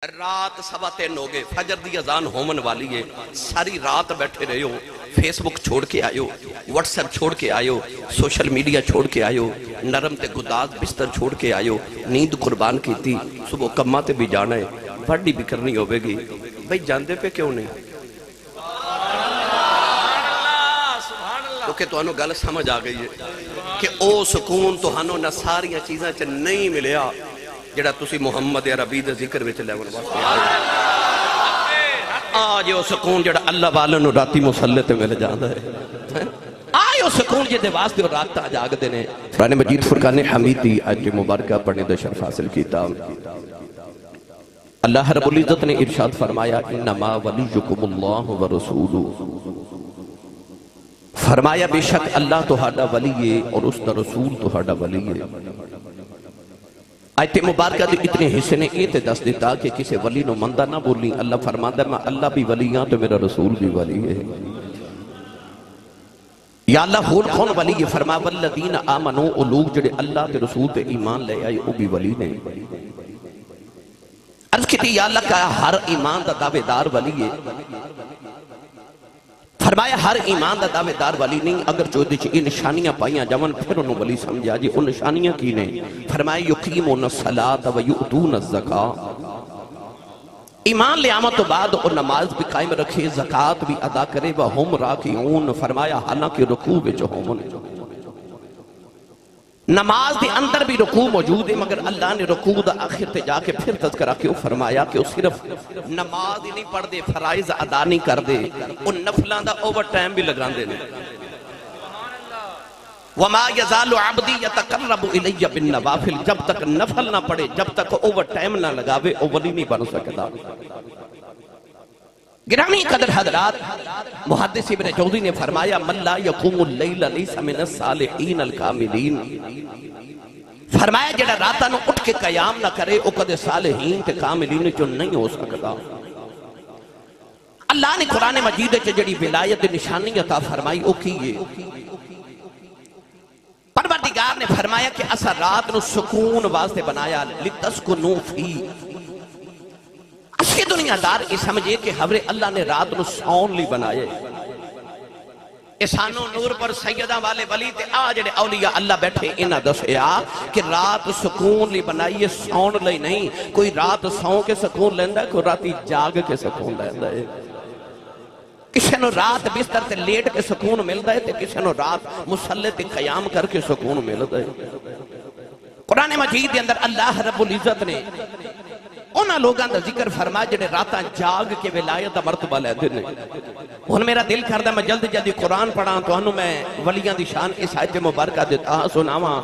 رات 3:15 ہو گئے، فجر دی اذان ہومن والی ہے، ساری رات بیٹھے رہے ہو، فیس بک چھوڑ کے آئے ہو، واٹس ایپ چھوڑ کے آئے ہو، سوشل میڈیا چھوڑ کے آئے ہو، نرم تے گداز بستر چھوڑ کے آئے ہو، نیند قربان کی تھی، صبح کمہ تے بھی جانا ہے، پڑھی بھی کرنی ہوئے گی، بھئی جاندے پہ کیوں نہیں؟ کیونکہ تو انہوں گل سمجھ آ گئی ہے کہ او سکون تو ہنو نہ ساریاں چیزاں چا نہیں ملیا جڑا تسی محمد عربی دے ذکر وچ لیون واسطے آج او سکون جڑا اللہ والوں نو راتی مصلی تے مل جاندا ہے، آج او سکون جے دے واسطے اور رات جاگ دینے۔ قرآن مجید فرقان حمیدی آج مبارکہ پڑھنے دے شرف حاصل کیتا۔ اللہ رب العزت نے ارشاد فرمایا انما ولیکم اللہ ورسولہ، فرمایا بے شک اللہ تہاڈا ولی ہے اور اس دا رسول تہاڈا ولی ہے۔ آیت مبارکہ دے اتنے حصے نے یہ تے دس دیتا کہ کسی ولی نو مندہ نہ بولی، اللہ فرماتا ہے میں اللہ بھی ولی ہاں تو میرا رسول بھی ولی ہے۔ یا اللہ ہون کون ولی ہے؟ فرما والذین آمنوا، او لوگ جڑے اللہ تے رسول تے ایمان لے آئے او بھی ولی نہیں۔ عرض کیتی یا اللہ کہا ہر ایمان دا دعوے دار ولی ہے؟ فرمایا ہر ایمان دا دعوے دار ولی نہیں، اگر جو دیچ یہ نشانیاں پائیاں جوان پھر انہوں ولی سمجھا جی ان نشانیاں کی نہیں۔ فرمایا یقیمون الصلاۃ و یؤتون الزکاۃ، ایمان لے آمد تو بعد اور نماز بھی قائم رکھے، زکاة بھی ادا کرے وہم راکعون، فرمایا حالانکہ رکوع بچ ہومن، نماز دے اندر بھی رکوع موجود ہے مگر اللہ نے رکوع دا آخر تے جا کے پھر تذکرہ کیوں فرمایا کہ وہ صرف نماز ہی نہیں پڑھ دے، فرائض ادا نہیں کر دے، ان نفلان دا اوور ٹائم بھی لگان دے نہیں۔ وَمَا يَزَالُ عَبْدِي يَتَقَرَّبُ إِلَيَّ بِالنَّوَافِلِ، جب تک نفل نہ پڑھے، جب تک اوور ٹائم نہ لگاوے وہ ولی نہیں بن سکتا۔ گرامی قدر حضرات، محدث ابن جوزی نے فرمایا من لا یقوم اللیل لیس من الصالحین الکاملین، فرمایا جڑا راتہ نو اٹھ کے قیام نہ کرے او کدے صالحین تے کاملین جو نہیں ہو سکتا۔ اللہ نے قرآن مجید چ جڑی ولایت نشانی عطا فرمائی او کیے، پروردگار نے فرمایا کہ اسا رات نو سکون واسطے بنایا لتسکنوا فی، اسی دنیا دار یہ سمجھے کہ حضر اللہ نے رات نو سون لی بنائے، احسان و نور پر سیدہ والے ولی تے آجڑے اولیاء اللہ بیٹھے انہا دسیا کہ رات سکون لی بنائیے، سون لی نہیں۔ کوئی رات سون کے سکون لیندہ ہے، کوئی راتی جاگ کے سکون لیندہ ہے، کسی نو رات بستر تے لیٹ کے سکون ملتا ہے تے کسی نو رات مصلی تے قیام کر کے سکون ملتا ہے۔ قرآن مجید کے اندر اللہ رب العزت نے انہاں لوگاں دا ذکر فرما جنہیں راتاں جاگ کے ولایت دا مرتبہ لے دینے۔ ان میرا دل کردہ میں جلد جلدی قرآن پڑھاں تو انہوں میں ولیاں دی شان اس آیت مبارکہ دیتا سناواں،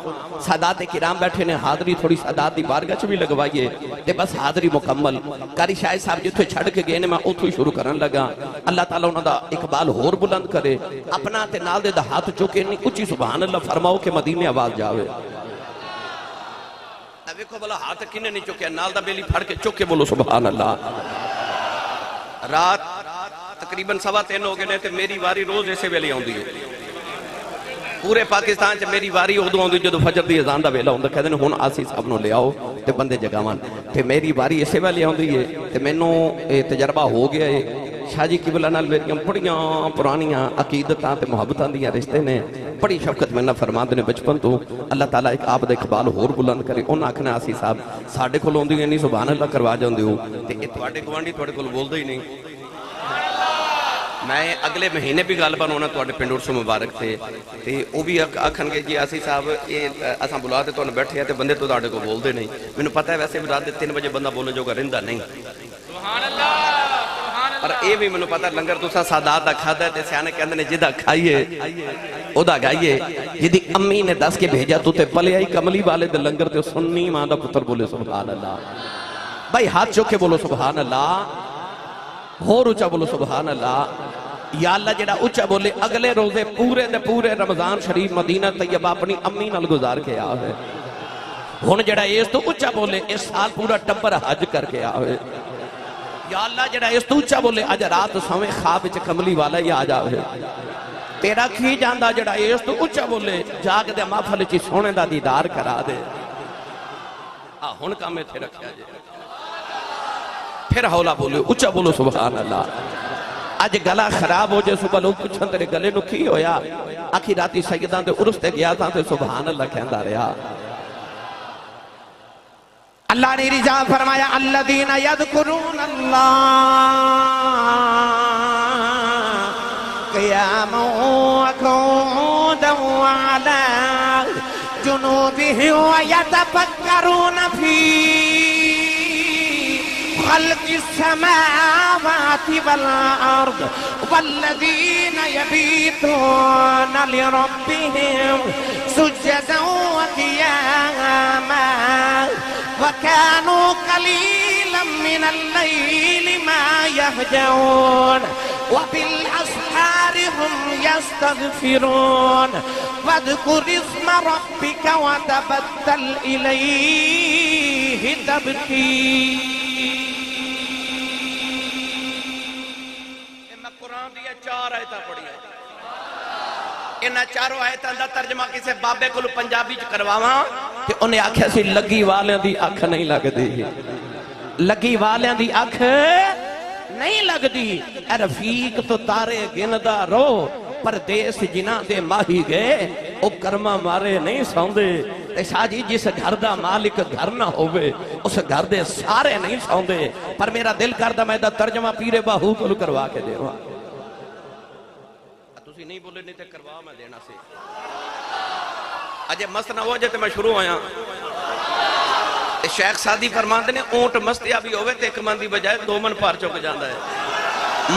سادات کرام بیٹھے نے حاضری تھوڑی سادات دی بارگاہ بھی لگوائیے تے بس حاضری مکمل کاری شاہد صاحب جتھے چھڑ کے گئے نے میں اتھو شروع کرن لگا۔ اللہ تعالیٰ انہوں دا اقبال ہور بلند کرے، اپنا تے نال دے دا ہاتھ چوکے نہیں اچھی سبحان اللہ فرماؤ کہ مدینے آواز جاوے۔ ویکھو بلا ہاتھ کنے نہیں چکے، نال دا بیلی پھڑ کے چکے بولو سبحان اللہ۔ رات تقریباً 3:15 ہو گئے نے تے میری واری روز ایسے ویلے آؤں ہے، پورے پاکستان چ میری واری ادو آؤں جدو فجر دی اذان دا ویلا ہوندا، کہندے نے ہن آسی صاحب نو لے آؤ تے بندے جگاون، تے میری واری ایسے ویلے آؤندی ہے تے مینوں تجربہ ہو گیا ہے۔ شاہ جی قبلہ نال میریاں بڑیاں پرانیاں عقیدتاں تے محبتاں دیاں رشتے نے، بڑی شفقت میں نہ فرماندے نے بچپن تو، اللہ تعالیٰ ایک آپ دا اقبال ہور بلند کرے۔ انہاں آکھنا آسی صاحب ساڈے کول ہوندی نہیں سبحان اللہ کروا جاندے ہو تے اے تواڈے گوانڈی تواڈے کول بولدا ہی نہیں۔ میں اگلے مہینے بھی گل بنونا تواڈے پنڈ عرس مبارک تھے تے او بھی آکھن گے جی آسی صاحب یہ اساں بلا تے تواڈے بیٹھے تے بندے تواڈے کول بولدے نہیں۔ مینوں پتہ ہے ویسے بھی رات 3 بجے بندہ بولنے جوگا رہندا نہیں، سبحان اللہ۔ پر اے بھی منو پتہ لنگر تسا سادات دا کھادا ہے تے سیانے کہندے نے جدا کھائیے او دا گائیے، جدی امی نے دس کے بھیجا تو تے پلے آئی کملی والے دے لنگر تے سنی ماں دا پتر بولے سبحان اللہ۔ بھائی ہاتھ چوکے بولو سبحان اللہ، ہور اچھا بولو سبحان اللہ۔ یا اللہ جڑا اچھا بولے اگلے روزے پورے دے پورے رمضان شریف مدینہ طیبہ اپنی امی نال گزار کے آوے، ہن جڑا اس تو اچھا بولے اس سال پورا ٹبر حج کر کے آوے۔ یا اللہ جڑا اس تو اچھا بولے اج رات سویں خواب وچ کملی والا ہی آ جاوے۔ تیرا کی جاندا جڑا اس تو اچھا بولے جاگ دے محفل وچ سونے دا دیدار کرا دے۔ ہن کام ایتھے رکھیا جے، پھر ہولا بولو اچھا بولو سبحان اللہ اج گلا خراب ہو جائے صبح لوگ پوچھن تیرے گلے نو کی ہویا آخی راتی سیدان تے عرس تے گیا تھا تے سبحان اللہ کہندا رہا اللہ نے رضا فرمایا الذین یذکرون اللہ قیاما وقعودا وعلی جنوبہم ویتفکرون فی خلق السماوات والأرض والذين يبيتون لربهم سجدا وقياما وكانوا قليلا من الليل ما يهجعون وبالأسحار هم يستغفرون واذكر اسم ربك وتبتل إليه تبتيلا قرآن دیا 4 آیتاں پڑھی ہیں انہاں چاروں آیتاں دا ترجمہ کسے بابے کو پنجابی چ کرواواں کہ انہیں آکھیا سی لگی والیاں دی اکھ نہیں لگ دی لگی والیاں دی اکھ نہیں لگ دی اے رفیق تو تارے گندا رو پردیس جنہاں دے ماہی گئے او کرما مارے نہیں سوندے تے شاہ جی جس گھر دا مالک گھر نہ ہوئے اس گھر دے سارے نہیں سوندے پر میرا دل کردہ میں دا ترجمہ پیرے باہو کو کروا کے دے رہا تسی نہیں بولے نہیں تے کروا میں دینا سے اجے مست نہ ہو جائے تے میں شروع آیا شیخ سادی فرماندے نے اونٹ مستیا بھی ہوئے تے ایک من دی بجائے 2 من پار چوک جاندہ ہے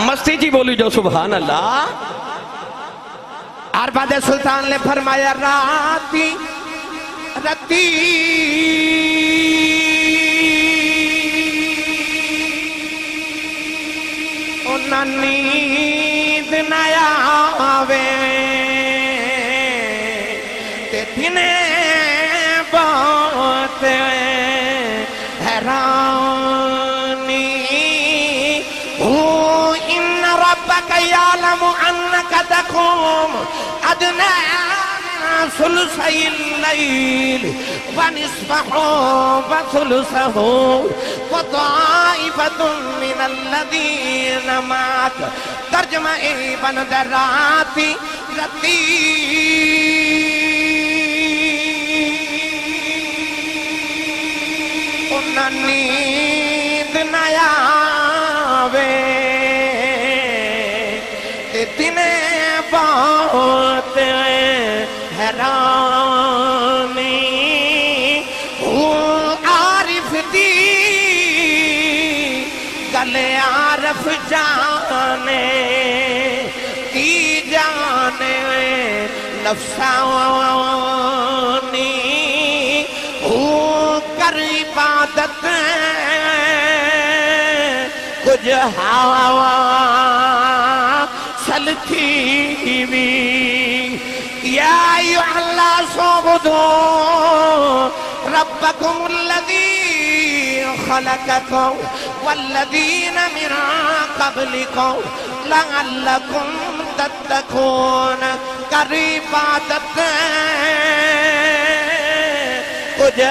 مستی جی بولی جو سبحان اللہ عرباد سلطان نے فرمایا راتی رتی انہاں نیند نیا آوے تے دنے بہت حیرانی ان ربک یعلم انک تقوم ادنی ثلثی اللیل ونصفہ وثلثہ وطائفۃ من الذین معک ترجمہ ابن دراتی رتی انہاں نیند نیا آوے تے دنے بہت حیرانی عارف دی گلے عارف جانے کی جانے نفسانی کر عبادت کچھ ہوا سلتی بھی یا ایوہ اللہ سعبدو ربکم الذی خلقکم والذین من قبلکم لعلکم تتقون کر عبادت کچھ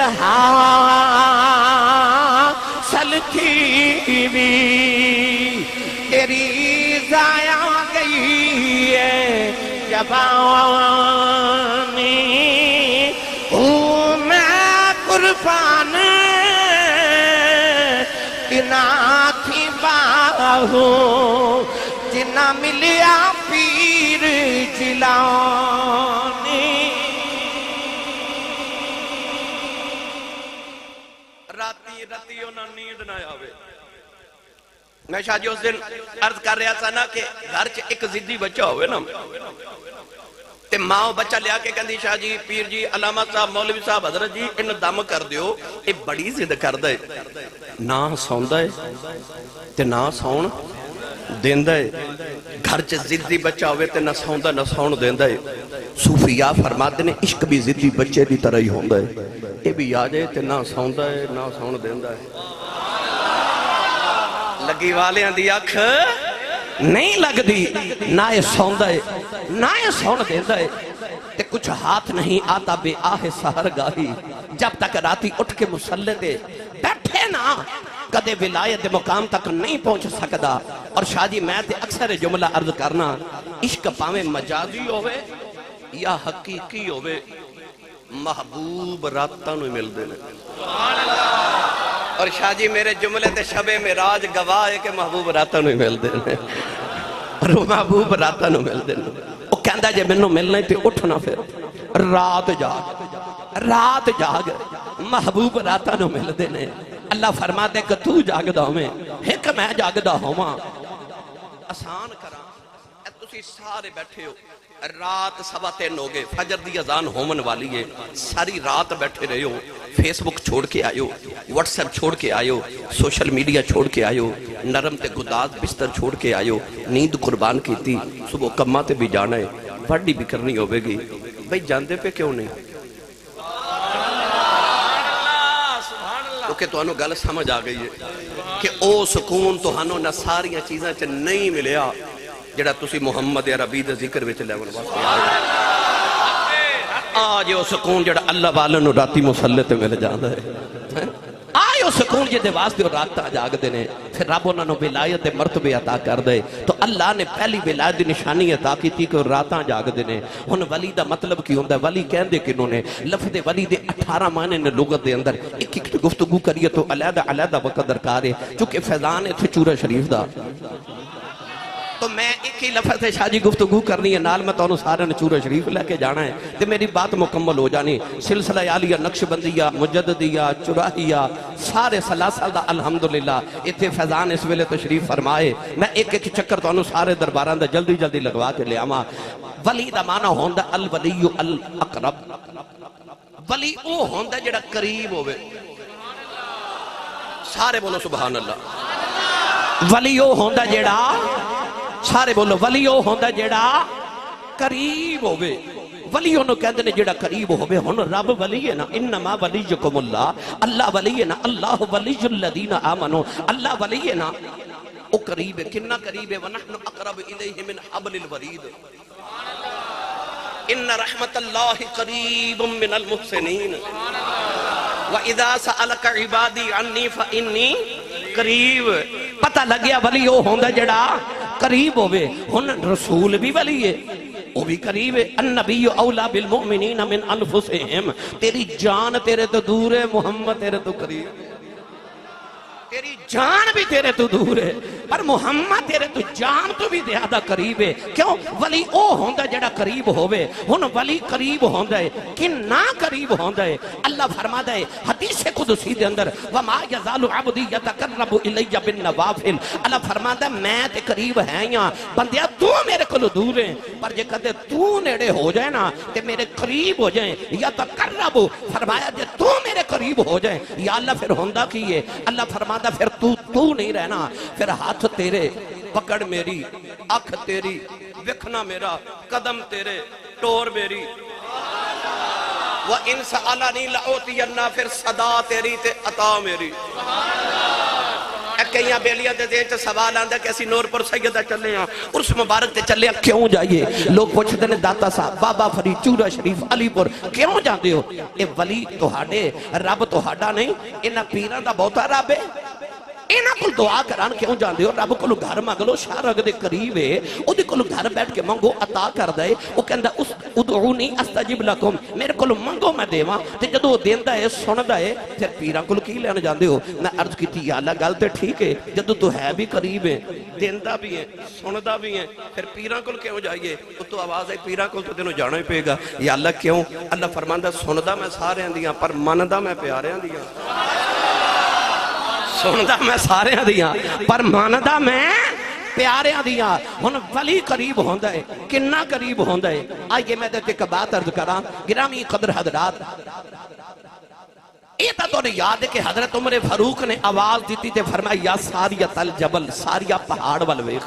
سلتی بھی تیری ضائع گئی ہے جبانی میں قربان تنا تھی باہو جنا ملیا پیر جیلانی راتی انہاں نیند نہ آوے میں شاہ جی اس دن عرض کر رہا تھا نا کہ گھر چ ایک ضدی بچہ ہوئے نا تے ماں بچہ لیا کے کہندی شاہ جی پیر جی علامہ صاحب مولوی صاحب حضرت جی ان دم کر دیو اے بڑی ضد کردا ہے نہ سوندا ہے تے نہ سون دیندا ہے گھر چ ضدی بچہ ہوئے تے نہ سوندا نہ سون دیندا ہے صوفیاء فرماتے نے عشق بھی ضدی بچے دی طرح ہی ہوندا ہے اے بھی آ جائے تے نہ سوندا ہے نہ سون دیندا ہے لگی والیاں دی اکھ نہیں لگ دی نہ یہ سوندا ہے نہ یہ سون دیندا ہے تے کچھ ہاتھ نہیں آتا بے آہ سہر گاہی جب تک راتی اٹھ کے مسلح دے بیٹھے نا کدے ولایت مقام تک نہیں پہنچ سکدا. اور شاہ جی میں تے اکثر جملہ عرض کرنا، عشق پاویں مجازی ہوئے یا حقیقی ہوئے، محبوب راتاں نوں ملدے نے. اور شاہ جی میرے جملے تے شب معراج گواہ ہے کہ محبوب راتاں نوں ملدے نے. اور محبوب راتاں نوں ملدے نے. وہ کہندا جے مینوں ملنا تے اٹھنا پھر رات جاگ محبوب راتاں نوں ملدے نے. اللہ فرماتے کہ تو جاگدا ہوویں ایک میں جاگدا ہوواں. آسان کراں اے تسی سارے بیٹھے ہو، رات 3:15 ہو گئے، فجر دی اذان ہومن والی ہے، ساری رات بیٹھے رہے ہو، فیس بک چھوڑ کے آئے ہو، واٹس ایپ چھوڑ کے آئے ہو، سوشل میڈیا چھوڑ کے آئے ہو، نرم تے گداز بستر چھوڑ کے آئے ہو، نیند قربان کی تھی، صبح کماں تے بھی جانا ہے، پڑھی بھی کرنی ہوئے گی. بھئی جاندے پہ کیوں نہیں؟ کیونکہ تو انہوں گل سمجھ آ گئی ہے کہ او سکون تو انہوں نہ ساریاں چیزاں چ نہیں ملیا جڑا تسی محمد عربی دے ذکر وچ لیون واسطے آج او سکون جڑا اللہ والوں نوں راتی مصلی تے مل جاندا ہے. آئے او سکون جے دے واسطے او رات جاگ دے نے، پھر رب انہاں نوں ولایت دے مرتبے عطا کر دے. تو اللہ نے پہلی ولایت دی نشانی عطا کیتی کہ راتاں جاگ دے نے. ہن ولی دا مطلب کی ہوندا ہے؟ ولی کہندے کنوں نے؟ لفظ ولی دے 18 معنی نے لغت دے اندر. ایک ایک گفتگو کریے تو علیحدہ وقت درکار ہے، چونکہ فیضان ہے چورا شریف دا. تو میں ایک ہی لفظ سے شاہ جی گفتگو کرنی ہے، نال میں تو انہوں سارے چورا شریف لے کے جانا ہے تو میری بات مکمل ہو جانی. سلسلہ عالیہ، نقشبندیہ، مجددیہ، چراہیہ، سارے سلاسل دا الحمدللہ اتھے فیضان اس ویلے تشریف فرمائے. میں ایک ایک چکر تو انہوں سارے درباران دا جلدی جلدی لگوا کے لے آما. ولی دا معنی ہوندہ الولی الاقرب. ولی او ہوندہ جڑا قریب ہوئے. سارے بولو سبحان اللہ. ولی او ہوندہ جڑا، سارے بولو، ولی او ہوندہ جڑا قریب ہوئے. ولی انہوں کہندے نے جڑا قریب ہوئے. ہن رب ولی ہے نا، انما ولیکم اللہ، اللہ ولی ہے نا، اللہ ولی الذین آمنوا، اللہ ولی ہے نا، او قریب ہے. کننا قریب ہے؟ وَنَحْنُ أَقْرَبُ إِلَيْهِ مِنْ حَبْلِ الْوَرِيدِ إِنَّ رَحْمَةَ اللَّهِ قَرِيبٌ مِنَ الْمُحْسِنِينَ وَإِذَا سَأَلَكَ عِبَادِي عَنِّي فَإِنِّي قریب. پتہ لگیا ولی او ہوندہ جڑا قریب ہوئے. ہن رسول بھی ولی ہے، وہ بھی قریب ہے. النبی اولا بالمؤمنین من انفسہم. تیری جان تیرے تو دور ہے، محمد تیرے تو قریب. تیری جان بھی تیرے تو دور ہے پر محمد تیرے تو جان تو بھی زیادہ قریب ہے. کیوں؟ ولی او ہوندہ جڑا قریب ہوئے. ہن ولی قریب ہوندہ ہے کہ نہ قریب ہوندہ ہے. اللہ فرماتا ہے حدیث قدسی دے اندر وَمَا يَزَالُ عَبْدِي يَتَقَرَّبُ إِلَيَّ بِالنَّوَافِلِ. اللہ فرماتا ہے میں تے قریب ہیں یا بندیا تو میرے کو دور ہیں، پر جے کہتے تو نیڑے ہو جائے نا تے میرے قریب ہو جائیں. يَتَقَرَّبُ فرمایا جے تو میرے قریب ہو جائیں. یا اللہ پھر ہوندہ کی ہے؟ اللہ فرماتا پھر تو نہیں رہنا، پھر ہاتھ تیرے، پکڑ میری، اکھ تیری، وکھنا میرا، قدم تیرے، ٹور میری. وَإِن سَأَلَنِي لَأُعْطِيَنَّ پھر صدا تیری تے عطا میری. کئیاں بیلیاں دے دے سوال آندہ کہ اسی نور پر سیدہ چلے ہیں، عرس مبارک تے چلے ہیں، کیوں جائیے؟ لوگ پوچھتے ہیں داتا صاحب، بابا فرید، چورا شریف، علی پور، کیوں جاندے ہو؟ اے ولی تو ہاڑے، رب تو ہاڑا نہیں، انہا پیران دا بہتا رب ہے. اینا کل دعا کران کیوں جاندے ہو؟ رب کلو گھر مانگلو، شارگ دے قریب ہے، او دے کلو گھر بیٹھ کے مانگو عطا کر دے. او کہندہ ادعونی استجب لکم، میرے کلو مانگو میں دیواں. تے جدو دیندہ ہے سندہ ہے، پھر پیران کلو کی لینے جاندے ہو؟ میں عرض کی تھی یا اللہ گل تے ٹھیک ہے، جدو تو ہے بھی قریب ہے، دیندہ بھی ہے، سندہ بھی ہے، پھر پیران کلو کیوں جائیے؟ تو آواز ہے پیران کلو تو تینوں جانا ہی پے گا. یا اللہ کیوں؟ اللہ فرماندہ سندہ میں سارے اندیاں پر مندہ میں پیارے اندیاں. سندہ میں سارے دیاں پر ماندہ میں پیاریاں دیاں. ہن ولی قریب ہوندہ ہے، کننا قریب ہوندہ ہے. آئیے میں دیتے ایک بات عرض کران گرامی قدر حضرات. ایتا تو نے یاد ہے کہ حضرت عمر فاروق نے آواز دیتی تھے، فرمایا یا ساریت الجبل، ساریہ پہاڑ والویخ.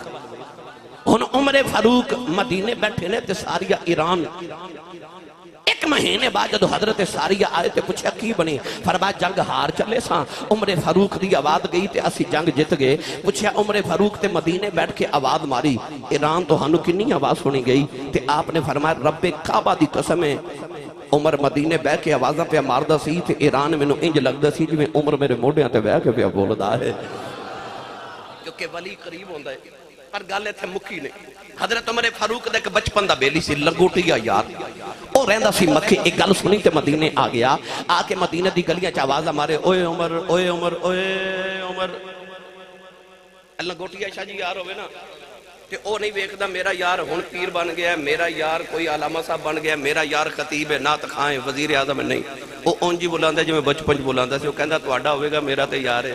ہن عمر فاروق مدینے بیٹھے نے تے ساریہ ایران. ایک مہینے بعد جدو حضرت ساریہ آئے تے پوچھا کی بنی؟ فرمایا جنگ ہار چلے ساں، عمر فاروق دی آواز گئی تے اسی جنگ جت گئے. پوچھا عمر فاروق تے مدینے بیٹھ کے آواز ماری، ایران تو ہنو کنی آواز سنی گئی؟ تے آپ نے فرمایا رب کعبہ دی قسم ہے عمر مدینے بہ کے آوازاں پہ ماردا سی تے ایران مینوں انج لگدا سی جویں عمر میرے موڈیاں تے بہ کے پیا بولدا ہے کیونکہ ولی قریب ہوندا ہے پر گل ایتھے مکی نہیں حضرت عمر فاروق دا ایک بچپن دا بیلی سی لنگوٹیا یار او رہندا سی مکے ایک گل سنی تے مدینے آ گیا آ کے مدینے دی گلیاں چ آوازاں مارے اوئے عمر اوئے عمر اوئے عمر لنگوٹیا شاہ جی یار ہوئے نا کہ او نہیں ویکھدا میرا یار ہن پیر بن گیا ہے میرا یار کوئی علامہ صاحب بن گیا ہے میرا یار خطیب ہے نعت خواں ہے وزیر اعظم ہے نہیں او اونجی بلاندا جویں بچپن بلاندا سی او کہندا تہاڈا ہوے گا میرا تے یار ہے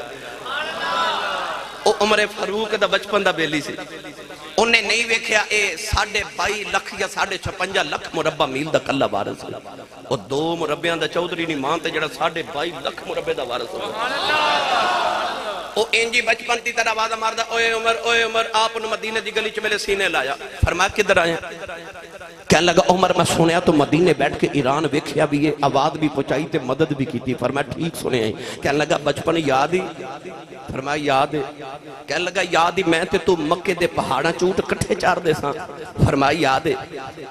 او عمر فاروق دا بچپن دا بیلی سی انہیں نہیں ویکھیا اے 22.5 لکھ یا 56 لکھ مربع میل دا کلا وارث ہے او 2 مربعاں دا چودھری نہیں مان تے جڑا 22.5 لکھ مربع دا وارث ہے سبحان اللہ او انجی بچپن دی طرح آواز ماردا اوئے عمر آپ نے مدینے دی گلی چ میرے سینے لایا فرمایا کدھر آئے کہنے لگا عمر میں سنیا تو مدینے بیٹھ کے ایران ویکھیا بھی یہ آواز بھی پہنچائی تے مدد بھی کی تھی فرمایا ٹھیک سنے ہیں کہنے لگا بچپن یاد ہی فرمایا یاد ہے کہنے لگا یاد ہی میں تے تو مکے دے پہاڑاں چوٹ کٹھے چار دے ساں فرمایا یاد ہے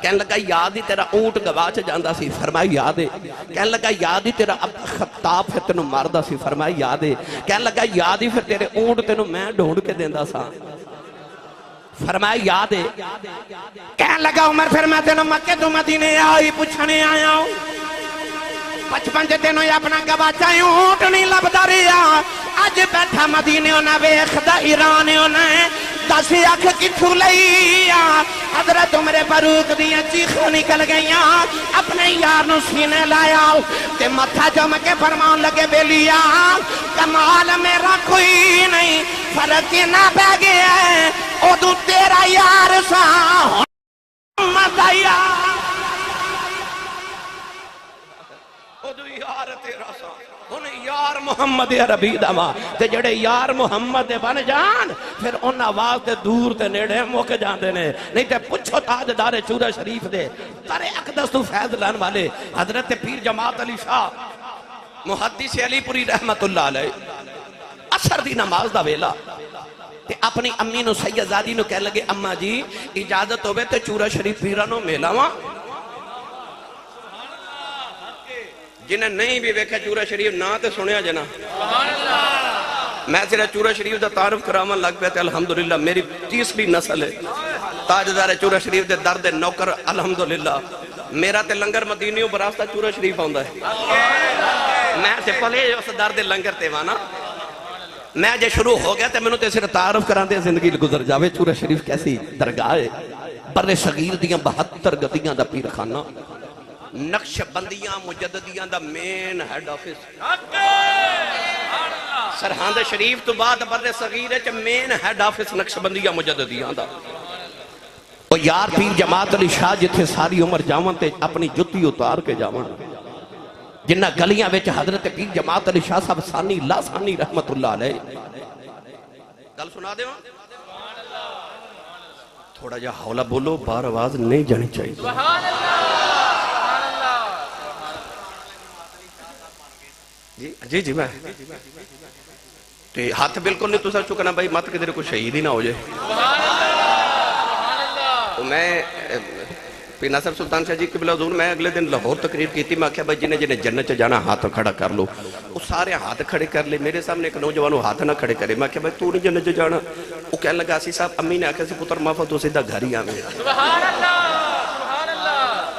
کہنے لگا یاد ہی تیرا اونٹ گواچ جاندا سی فرمایا یاد ہے کہنے لگا یاد ہی تیرا خطاب ہے تینوں ماردا سی فرمایا یاد ہے کہنے لگا یاد ہی پھر تیرے اونٹ تینوں میں ڈھونڈ کے دیندا ساں فرمایا یاد ہے کہنے لگا عمر پھر میں تینوں مکے تو مدینے آئی پوچھنے آیا ہوں بچپن سے تینوں اپنا گواچا اونٹ نہیں لبدا رہیا اج بیٹھا مدینے ہونا ویکھدا ایران ہونا دس اکھ کتھوں لئیا حضرت عمر فاروق دیاں چیخاں نکل گئیاں اپنے یار نو سینے لایا تے متھا چوم کے فرمان لگے بیلیا کمال میرا کوئی نہیں فرق نہ پہ گیا ہے ادو تیرا یار سا محمد یار ادو یار تیرا سا یار محمد عربی دما تے جڑے یار محمد بن جان پھر ان آواز تے دور تے نیڑے مک جاندے نے نہیں تے پوچھو تاجدار چورا شریف دے تارے اقدس تو فیض لان والے حضرت پیر جماعت علی شاہ محدث علی پوری رحمت اللہ علیہ عصر دی نماز دا ویلا تے اپنی امی نو سیدزادی نو کہہ لگے اماں جی اجازت ہوئے تے چورا شریف پیرانو میلاواں جنہیں نہیں بھی ویکھا چورا شریف نہ تے سنیا جنا میں صرف چورا شریف دا تعارف کرامان لگ پہ تے الحمدللہ میری 30ویں نسل ہے تاجدار چورا شریف دے درد نوکر الحمدللہ میرا تے لنگر مدینیوں براستہ چورا شریف آندا ہے میں تے پلے اس درد لنگر تے وانا میں جے شروع ہو گیا تے میں نے تے صرف تعارف کران دے زندگی گزر جاوے چورا شریف کیسی درگاہ ہے بر صغیر دیاں 72 گدیاں دا پیر خانہ نقش بندیاں مجددیاں دا مین ہیڈ آفس سرحاند شریف تو بعد بر صغیر ہے مین ہیڈ آفس نقش بندیاں مجددیاں دا اور یار پیر جماعت علی شاہ جتھے ساری عمر جاون تے اپنی جتی اتار کے جاون جنہ گلیاں وچ حضرت پیر جماعت علی شاہ صاحب ثانی لا ثانی رحمت اللہ علیہ گل سنا دے تھوڑا جا حوالہ بولو بار آواز نہیں جانی چاہیے سبحان اللہ جی جی میں تے ہاتھ بالکل نہیں تسا چکنا بھائی مت کدھر کوئی شہید ہی نہ ہو جائے میں پیر ناصر سلطان شاہ جی قبلہ حضور میں اگلے دن لاہور تقریر کی تھی میں کہا بھائی جنہیں جنت جانا ہاتھ کھڑا کر لو وہ سارے ہاتھ کھڑے کر لے میرے سامنے ایک نوجوانوں ہاتھ نہ کھڑے کرے میں کہا بھائی تو نہیں جنت جانا وہ کہنے لگا اسی صاحب امی نے آکھا سی پتر معافہ تو سیدھا گھر ہی آمیں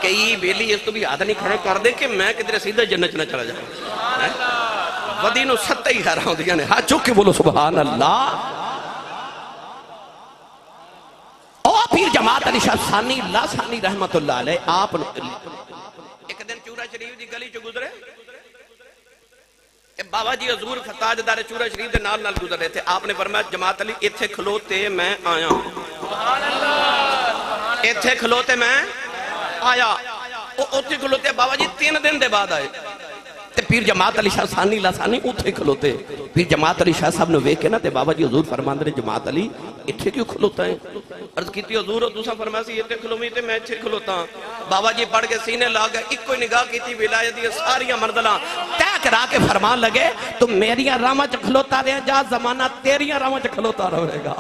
کئی بیلی اس تو بھی ہاتھ نہیں کھڑے کر دے کہ میں کدھر سیدھا جنت نہ چلا جاؤں ودی نو ستہ ہی حیران دیا نے ہاتھ چک کے بولو سبحان اللہ پیر جماعت علی شاہ ثانی لا ثانی رحمت اللہ علیہ آپ ایک دن چورا شریف دی گلی چو گزرے بابا جی حضور تاجدار چورا شریف دے نال گزر رہے تھے آپ نے فرمایا جماعت علی ایتھے کھلوتے میں آیا ایتھے کھلوتے میں آیا اوتھے کھلوتے بابا جی 3 دن دے بعد آئے تے پیر جماعت علی شاہ ثانی لا ثانی اوتھے کھلوتے پیر جماعت علی شاہ صاحب نے ویکھے نا تے بابا جی حضور فرماندے نے جماعت علی ایتھے کیوں کھلوتا ہے عرض کیتی حضور دوسرا فرمایا سی ایتھے کھلومی تے میں ایتھے کھلوتا بابا جی پڑھ کے سینے لا گئے ایک کوئی نگاہ کیتی ولایت دی ساریاں منزلاں طے کرا کے فرمان لگے تو میریاں راہاں وچ کھلوتا رہے جا زمانہ تیریاں راہاں وچ کھلوتا رہے گا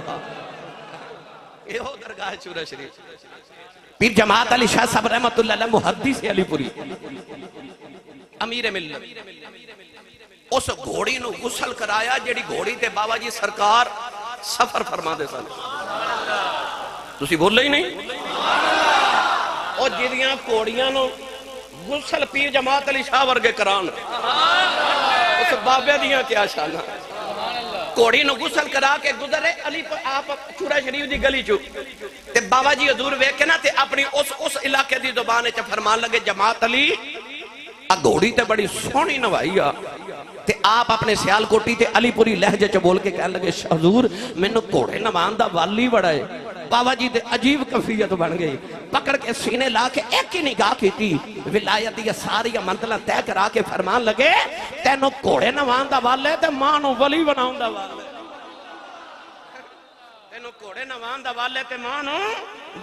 یہ ہو درگاہ چورہ شریف پیر جماعت علی شاہ صاحب رحمت اللہ علیہ محدث علی پوری امیر ملت اس گھوڑی نو غسل کرایا جیڑی گھوڑی تے بابا جی سرکار سفر فرما دے سن تسی بولے ہی نہیں اور جیدیاں کوڑیاں نو غسل پیر جماعت علی شاہ ورگے کران اس بابے دیاں کیا شانہ کوڑی نو غسل کرا کے گزرے علی آپ چورہ شریف دی گلی چو تے بابا جی حضور ویکھے نا تے اپنی اس علاقے دی زبان چ فرمان لگے جماعت علی گھوڑی تے بڑی سونی نوائی تے آپ اپنے سیال کوٹی تے علی پوری لہجے چ بول کے کہنے لگے حضور مینوں گھوڑے نوان دا والی بڑا ہے بابا جی تے عجیب کفیت بن گئی پکڑ کے سینے لا کے ایک ہی نگاہ کی تھی ولایت یہ ساری منزلہ طے کرا کے فرمان لگے تینوں گھوڑے نوان دا والے تے ماں نو ولی بناؤں دا والے تینوں گھوڑے نوان دا والے تے ماں نو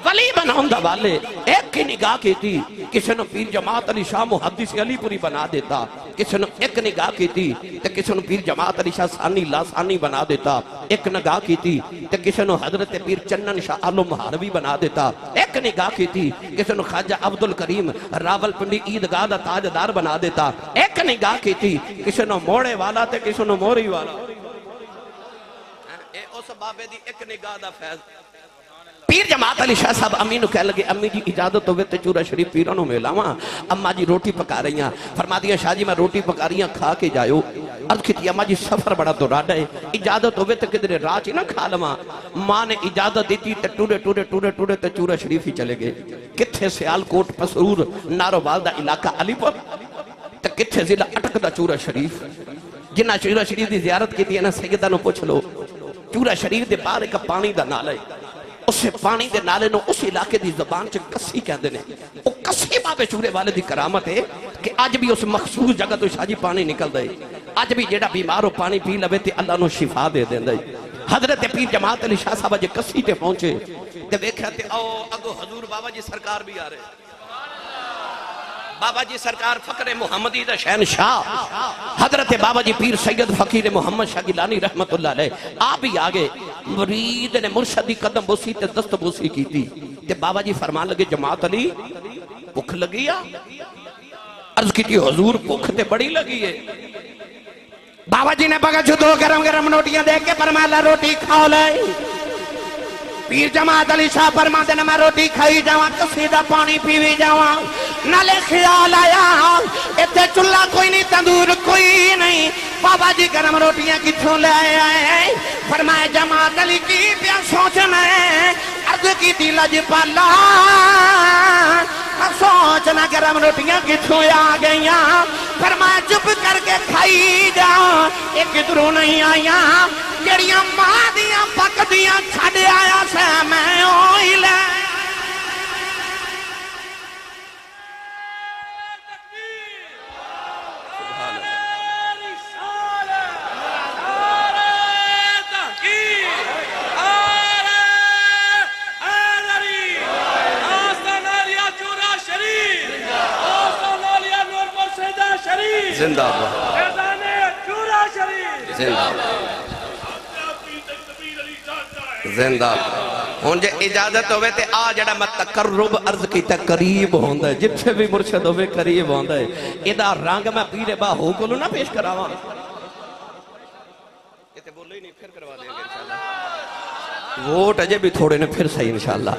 ولی بناؤں دا والے ایک ہی نگاہ کی تھی کسی نے پیر جماعت علی شاہ محدث علی پوری بنا دیتا کسی نے ایک نگاہ کی تھی تے کسی نے پیر جماعت علی شاہ ثانی لاسانی بنا دیتا ایک نگاہ کی تھی تے کسی نے حضرت پیر چنن شاہ عالم محاربی بنا دیتا ایک نگاہ کی تھی کسی نے خواجہ عبدالکریم راول پنڈی عیدگاہ دا تاجدار بنا دیتا ایک نگاہ کی تھی کسی نے موڑے والا تے کسی نے موری والا اس بابے دی ایک نگاہ دا فیض پیر جماعت علی شاہ صاحب امی نو کہہ لگے امی جی اجازت ہوئے تے چورہ شریف پیرانوں میں لاواں اماں جی روٹی پکا رہی ہیں فرما دیا شاہ جی میں روٹی پکا رہی ہیں کھا کے جائیو عرض کی تھی اماں جی سفر بڑا تو راڈا ہے اجازت ہوئے تے کدھر راج ہی نہ کھا لواں ماں نے اجازت دیتی تے ٹوڑے تے چورہ شریف ہی چلے گئے کتھے سیال کوٹ پسرور ناروال دا علاقہ علی پور تے کتھے ضلع اٹک دا چورہ شریف جنہ چورہ شریف دی زیارت کی تھی نا سیدہ نو پوچھ لو چورہ شریف دے باہر ایک پانی دا نالہ ہے اسے پانی دے نالے نو اس علاقے دی زبان چ کسی کہندے نے او کسی بابے چورے والے دی کرامت ہے کہ آج بھی اس مخصوص جگہ تو شاہ جی پانی نکل دے آج بھی جیڑا بیمار ہو پانی پی لوے تے اللہ نو شفا دے دے دے حضرت پیر جماعت علی شاہ صاحب جے کسی تے پہنچے تے ویکھیا تے او اگو حضور بابا جی سرکار بھی آ رہے بابا جی سرکار فقر محمدی دا شہنشاہ حضرت بابا جی پیر سید فقیر محمد شاہ گیلانی رحمت اللہ علیہ آپ بھی آگے مرید نے مرشدی قدم بوسی تے دست بوسی کی تھی تے بابا جی فرمان لگے جماعت علی بھوک لگی عرض کی تھی حضور بھوک تے بڑی لگی ہے بابا جی نے بگا جو دو گرم روٹیاں دیکھ کے فرمایا روٹی کھاؤ لے پیر جماعت علی شاہ فرمان دے میں روٹی کھائی جاواں کسیدہ پانی پیوی جاواں نالے خیال آیا اتھے چلہ کوئی نہیں تندور کوئی نہیں بابا جی گرم روٹیاں کتھوں لے آئے فرمائے جماعت علی کی پیا سوچنا ہے عرض کی تھی لج پالا سوچنا گرم روٹیاں کتھوں آ گئیاں فرمایا چپ کر کے کھائی جاؤ ایک دروں نہیں آیا جڑیاں ماں دیاں پک دیاں چھڑ آیا سے میں ہوئی لے زندہ زندہ ہون جے اجازت ہوئے تے آ جڑا میں تقرب عرض کی تے قریب ہوندہ ہے جتھے بھی مرشد ہوئے قریب ہوندہ ہے ادھا رنگ میں پیر با ہو گلو نہ پیش کراواں یہ تے بولے ہی نہیں پھر کروا دیں گے انشاءاللہ ووٹ اجے بھی تھوڑے نے پھر صحیح انشاءاللہ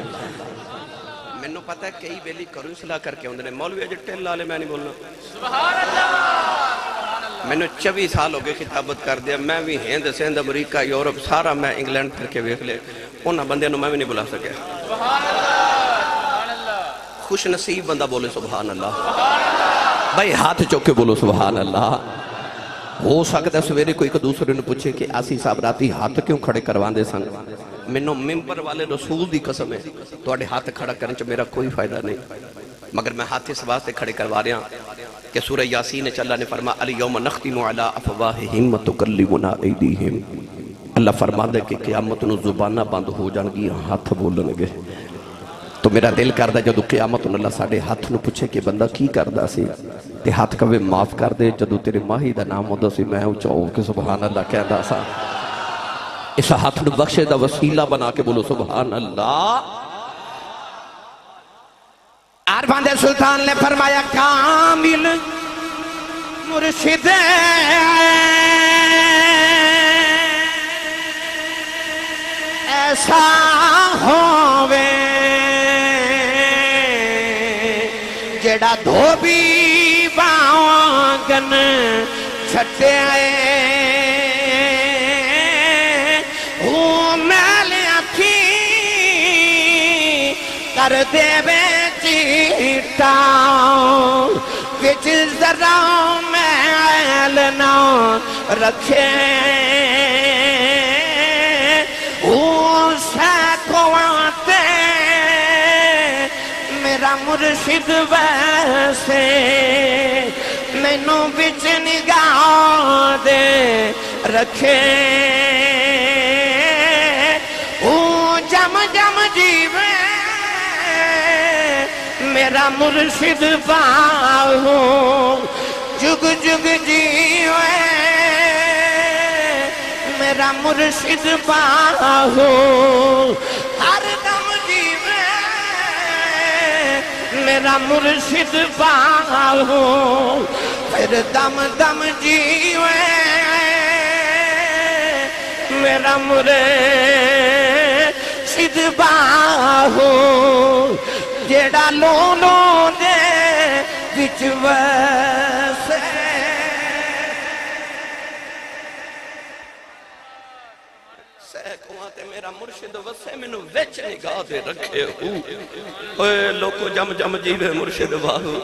میں پتہ ہے کئی بیلی کرو اصلاح کر کے ہوندے نے مولوی اجے ٹیل لالے میں نہیں بولنا سبحان اللہ میں نے 24 سال ہو گئے خطابت کر دیا میں بھی ہند سندھ امریکہ یورپ سارا میں انگلینڈ پھر کے ویکھ لے انہاں بندے نو میں بھی نہیں بلا سکیا سبحان اللہ خوش نصیب بندہ بولے سبحان اللہ بھائی ہاتھ چوکے بولو سبحان اللہ ہو سکتا ہے سویرے کوئی ایک دوسرے نے پوچھے کہ آسی صاحب راتی ہاتھ کیوں کھڑے کروان دے سن میں نو ممبر والے رسول دی قسم ہے تو اڑے ہاتھ کھڑا کرنے چا میرا کوئی فائدہ نہیں مگر میں ہاتھ اس واسطے کھڑے کروا رہا ہوں کہ سورہ یاسین اللہ نے فرما الیوم نختم علی افواہہم وتکلمنا ایدیہم اللہ فرما دے کہ قیامت نو زبانہ بند ہو جان گی ہاتھ بولن گے تو میرا دل کردہ جدو قیامت اللہ ساڑھے ہاتھ نو پوچھے کہ بندہ کی کردہ سی تے ہاتھ کبھے معاف کر دے جدو تیرے ماہی دا نام ہوتا سی میں اچھاؤ کہ سبحان اللہ کہہ دا سا اس ہاتھ نو بخشے دا وسیلہ بنا کے بولو سبحان اللہ۔ عارفان دے سلطان نے فرمایا کامل مرشد ایسا ہووے جڑا دھوبی باگن چھٹے آئے میل اکھی کر دے بے چیٹا وچ ذرا میل نہ رکھے میرا مرشد ویسے مینوں بچ نگاہ دے رکھے جم جم جیوے میرا مرشد باہو جگ جگ جیوے میرا مرشد باہو ہر دم جیوے میرا مرشد باہو پھر دم دم جیوے میرا مرشد باہو جیڑا لولو دے وچ ویسے سہکواں تے میرا مرشد وسے مینوں وچ نگاہ دے رکھے ہو اوے لوکو جم جم جیوے مرشد باہو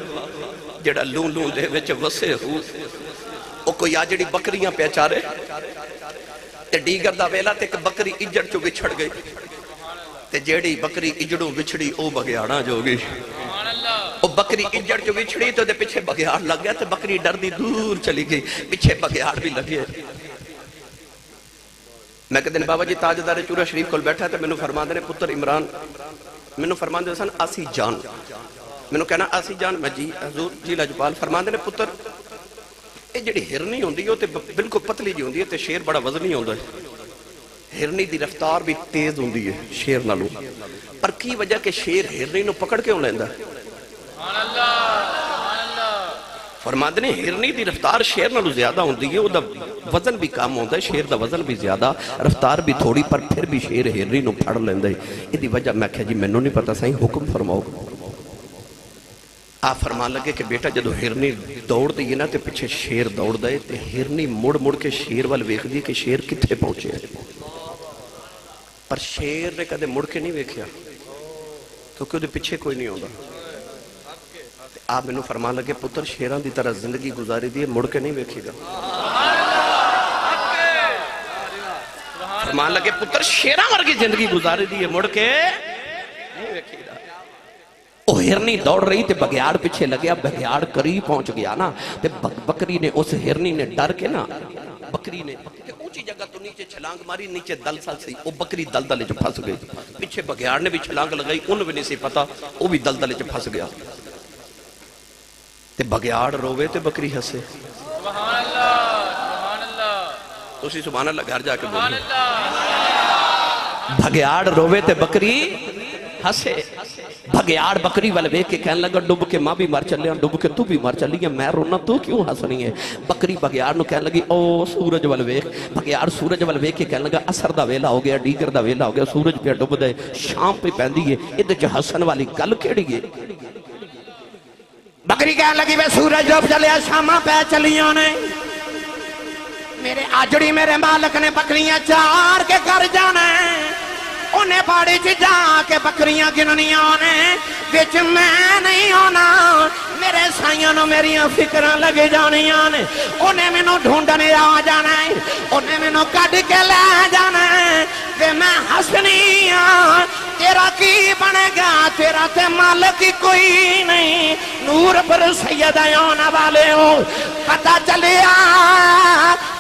جڑا لوں لوں دے وچ وسے ہو او کوئی آجڑی بکریاں پیچارے تے ڈیگر دا ویلا تے ایک بکری اجڑ چو بچھڑ گئی تے جیڑی بکری اجڑوں بچھڑی او بگیاڑا جو گئی او بکری اجڑ چو بچھڑی تو دے پیچھے بگیاڑ لگ گیا تے بکری ڈر دی دور چلی گئی پیچھے بگیاڑ بھی لگے میں کہ دن بابا جی تاجدار چورا شریف کول بیٹھا تے مینوں فرما دے پتر عمران مینوں فرما دے سن آسی جان مینوں کہنا آسی جان میں جی حضور جی لاجپال فرما دے پتر اے جڑی ہرنی ہوندی ہے تے بالکل پتلی جی ہوندی ہے تے شیر بڑا وزنی ہوندا ہے ہرنی دی رفتار بھی تیز ہوندی ہے شیر نالوں پر کی وجہ کہ شیر ہرنی نو پکڑ کے لیندا ہے فرماندے نے ہرنی دی رفتار شیر نالوں زیادہ ہوندی ہے او دا وزن بھی کم ہوندا ہے شیر دا وزن بھی زیادہ رفتار بھی تھوڑی پر پھر بھی شیر ہرنی نو پھڑ لیندا ہے ایدی وجہ میں کہا جی مینوں نہیں پتہ سائیں حکم فرماؤ آپ فرمان لگے کہ بیٹا جدو ہرنی دوڑ دی نا تے پیچھے شیر دوڑ دے تے ہرنی مڑ مڑ کے شیر وال ویکھ دی کہ شیر کتھے پہنچے ہیں پر شیر نے کدے مڑ کے نہیں ویکھیا کیونکہ دے پیچھے کوئی نہیں ہوندا آپ میں نو فرمان لگے پتر شیران دی طرح زندگی گزاری دی مڑ کے نہیں ویکھی گا فرمان لگے پتر شیران ورگی زندگی گزاری دی مڑ کے نہیں ویکھی گا وہ ہرنی دوڑ رہی تے بگیاڑ پیچھے لگیا بگیاڑ قریب پہنچ گیا نا تے بکری نے اس ہرنی نے ڈر کے نا بکری نے اونچی جگہ تو نیچے چھلانگ ماری نیچے دلسل سی وہ بکری دلدلے جو پھنس گئی پیچھے بگیاڑ نے بھی چھلانگ لگائی ان بھی نہیں سی پتا وہ بھی دلدلے جو پھنس گیا تے بگیاڑ روے تے بکری ہسے سبحان اللہ سبحان اللہ تو اسی سبحان اللہ گھر جا کے بولی بگیاڑ روے تے بکری ہسے بھگیاڑ بکری والے بے کے کہنے لگا ڈوب کے ماں بھی مر چلے ہیں ڈوب کے تو بھی مر چلی ہے میں رونا تو کیوں ہنسنی ہے بکری بھگیاڑ نو کہنے لگی او سورج والے بے بھگیاڑ سورج والے بے کے کہنے لگا اثر دا ویلا ہو گیا ڈیگر دا ویلا ہو گیا سورج پہ ڈوب دے شام پہ پہندی ہے ادھے جو حسن والی گل کیڑی ہے بکری کہنے لگی بے سورج ڈوب چلے شامہ پہ چلیوں نے میرے آجڑی میرے مالک نے بکریاں چار کے کر جانا ہے انہیں پاڑی چی جا کے بکریاں گننیاں نے بچ میں نہیں ہونا میرے سائیوں نو میریاں فکران لگے جانیاں نے انہیں میں نو ڈھونڈنے آ جانا ہے انہیں میں نو کٹ کے لے جانا ہے کہ میں حسنیاں تیرا کی بنے گا تیرا تے مالک کوئی نہیں نور پر سید آنا والے ہو پتہ چلیا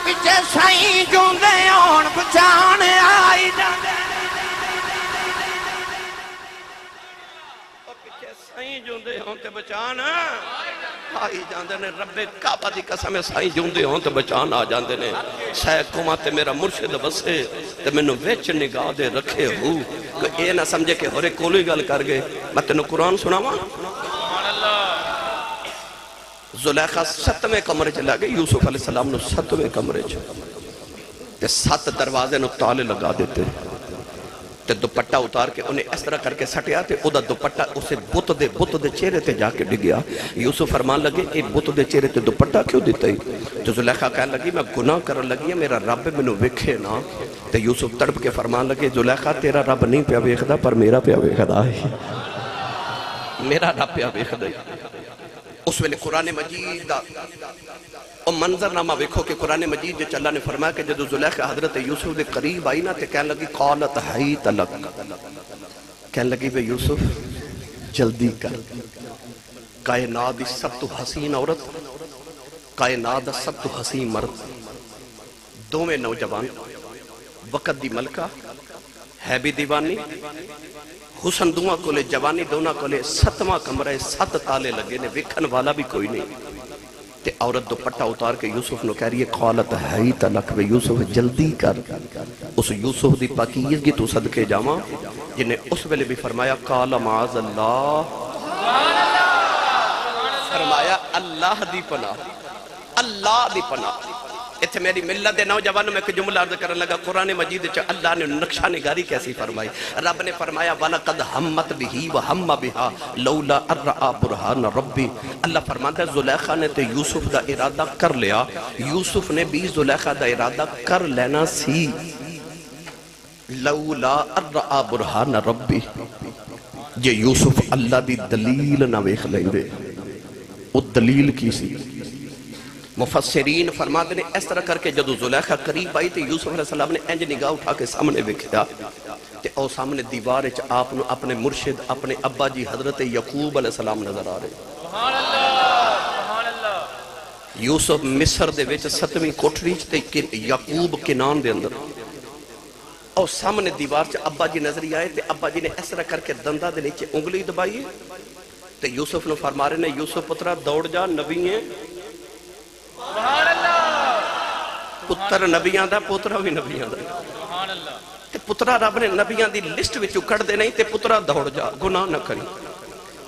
پچھے سائیں جوندے ہون بچانے آئی جانے جو دے ہوں تے بچانا آئی جاندے نے رب کعبہ دی قسم سائی جوندے ہوں تو بچان آ جاندے نے سہ کما تے میرا مرشد بسے تے میں نو ویچ نگاہ دے رکھے ہو کہ اے نہ سمجھے کہ ہورے کولی گل کر گئے میں تینوں قرآن سناواں زلیخا 7ویں کمرے چلا گئے یوسف علیہ السلام نو 7ویں کمرے تے 7 دروازے نو تالے لگا دیتے تے دوپٹہ اتار کے انہیں اس طرح کر کے سٹیا تے او دا دوپٹہ اسے بت دے چہرے تے جا کے ڈگیا یوسف فرمان لگے اے بت دے چہرے تے دوپٹہ کیوں دیتا ہی تو زلیخا کہنے لگی میں گناہ کرن لگی میرا رب منو ویکھے نا تے یوسف تڑپ کے فرمان لگے زلیخا تیرا رب نہیں پیا ویکھدا پر میرا پیا ویکھدا ہے میرا رب پیا ویکھدا ہے اس ویلے قرآن مجید دا اور منظر نامہ ویکھو کہ قرآن مجید جے اللہ نے فرمایا کہ جدو زلیخا حضرت یوسف دے قریب آئی نا تے کہنے لگی قالت حیت لک کہنے لگی بے یوسف جلدی کر کائنات دی سب تو حسین عورت کائنات دا سب تو حسین مرد دو میں نوجوان وقت دی ملکہ ہے بھی دیوانی حسن دوہاں کولے جوانی دونا کولے 7واں کمرہ 7 تالے لگے نے وکھن والا بھی کوئی نہیں تے عورت دوپٹہ اتار کے یوسف نو کہہ رہی ہے قالت حیت لک وے یوسف جلدی کر اس یوسف دی پاکیزگی تو صدقے جاواں جنہیں اس ویلے بھی فرمایا قال معاذ اللہ فرمایا اللہ دی پناہ اللہ دی پناہ اتھے میری ملت دے نوجوانوں میں کہ جملہ عرض کرنے لگا قرآن مجید چاہ اللہ نے نقشہ نگاری کیسی فرمائی رب نے فرمایا وَلَقَدْ حَمَّتْ بِهِ وَحَمَّ بِهَا لَوْلَا أَرَّعَا بُرْحَانَ رَبِّ اللہ فرماتا ہے زلیخا نے تے یوسف دا ارادہ کر لیا یوسف نے بھی زلیخا دا ارادہ کر لینا سی لَوْلَا أَرَّعَا بُرْحَانَ رَبِّ یہ یوسف اللہ دی دلیل نہ ویکھ لیں دے وہ دلیل کی سی مفسرین فرماتے ہیں اس طرح کر کے جدو زلیخا قریب آئی تھی یوسف علیہ السلام نے انج نگاہ اٹھا کے سامنے وکھیا تے او سامنے دیوار وچ آپ اپنے مرشد اپنے ابا جی حضرت یعقوب علیہ السلام نظر آ رہے سبحان اللہ یوسف مصر دے وچ 7ویں کوٹھری تے یعقوب کنان دے اندر او سامنے دیوار چ ابا جی نظر آئے تے ابا جی نے اس طرح کر کے دندا دے نیچے انگلی دبائی تے یوسف نو فرما رہے نے یوسف پترا دوڑ جا نبی ہیں پتر نبیاں دا پترہ بھی نبیاں دا تے پترہ رب نے نبیاں دی لسٹ وچ کڑ دے نہیں تے پترہ دوڑ جا گناہ نہ کری